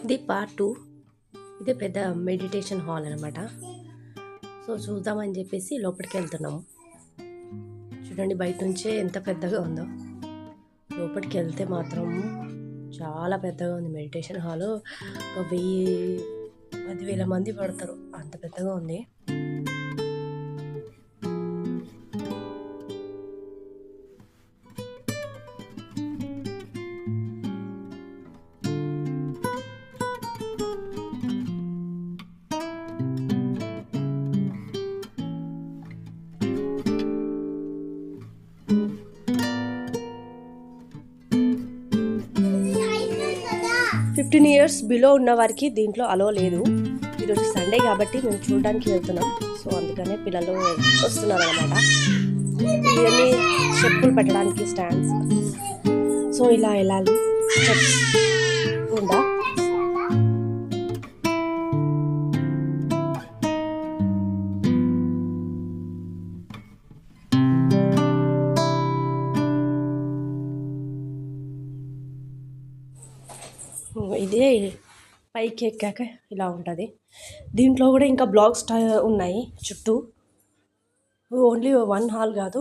ఇది పార్ట్ 2. ఇది పెద్ద మెడిటేషన్ హాల్ అనమాట. సో చూద్దామని చెప్పేసి లోపలికి వెళ్తున్నాము. చూడండి బయట నుంచే ఎంత పెద్దగా ఉందో. లోపలికి వెళ్తే మాత్రం చాలా పెద్దగా ఉంది మెడిటేషన్ హాలు. ఒక 10,000 మంది పడతారు, అంత పెద్దగా ఉంది. ఫిఫ్టీన్ ఇయర్స్ బిలో ఉన్న వారికి దీంట్లో అలో లేదు. ఈరోజు సండే కాబట్టి మేము చూడడానికి వెళ్తున్నాం. సో అందుకనే పిల్లలు వస్తున్నారు అనమాట. ఇవన్నీ చెప్పులు పెట్టడానికి స్టాండ్స్. సో ఇలా వెళ్ళాలి స్టెప్స్ ఉందా. ఇదే పైకి ఎక్కాక ఇలా ఉంటుంది. దీంట్లో కూడా ఇంకా బ్లాక్స్ ఉన్నాయి చుట్టూ. ఓన్లీ 1 హాల్ కాదు,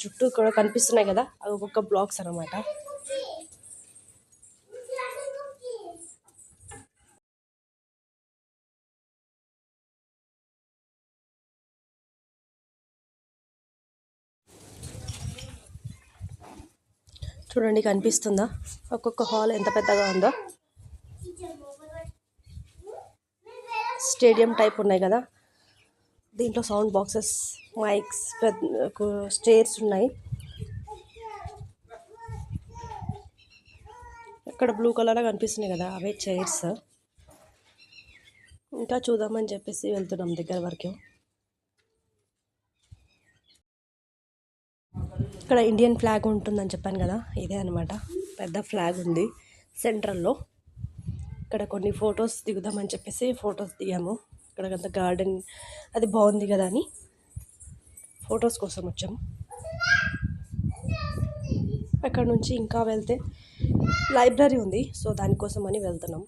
చుట్టూ కూడా కనిపిస్తున్నాయి కదా, అవి ఒక్కొక్క బ్లాక్స్ అనమాట. చూడండి కనిపిస్తుందా ఒక్కొక్క హాల్ ఎంత పెద్దగా ఉందో. స్టేడియం టైప్ ఉన్నాయి కదా, దీంట్లో సౌండ్ బాక్సెస్, మైక్స్, స్టేర్స్ ఉన్నాయి. ఇక్కడ బ్లూ కలర్లో కనిపిస్తున్నాయి కదా, అవే చైర్స్. ఇంకా చూద్దామని చెప్పేసి వెళ్తున్నాం దగ్గర వరకు. ఇక్కడ ఇండియన్ ఫ్లాగ్ ఉంటుందని చెప్పాను కదా, ఇదే అనమాట. పెద్ద ఫ్లాగ్ ఉంది సెంట్రల్లో. ఇక్కడ కొన్ని ఫొటోస్ దిగుదామని చెప్పేసి ఫొటోస్ దిగాము. ఇక్కడ అంత గార్డెన్ అది బాగుంది కదా అని ఫొటోస్ కోసం వచ్చాము. అక్కడ నుంచి ఇంకా వెళ్తే లైబ్రరీ ఉంది, సో దానికోసం అని వెళ్తున్నాం.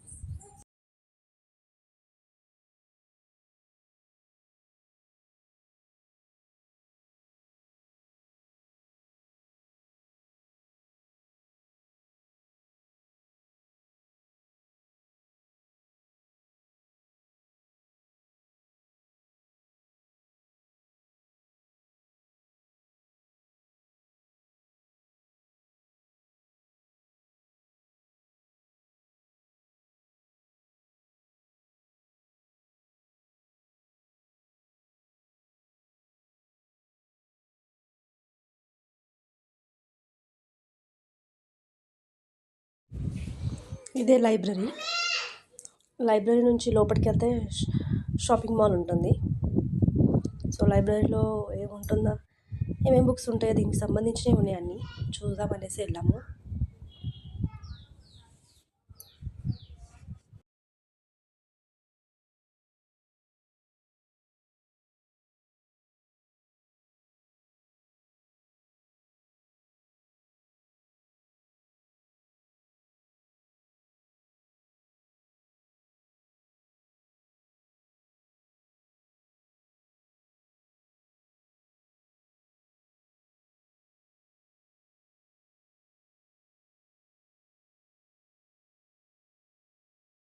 ఇదే లైబ్రరీ. లైబ్రరీ నుంచి లోపలికి వెళ్తే షాపింగ్ మాల్ ఉంటుంది. సో లైబ్రరీలో ఏముంటుందో, ఏమేమి బుక్స్ ఉంటాయో దీనికి సంబంధించినవి ఉన్నాయి, అన్నీ చూద్దామనేసి వెళ్ళాము.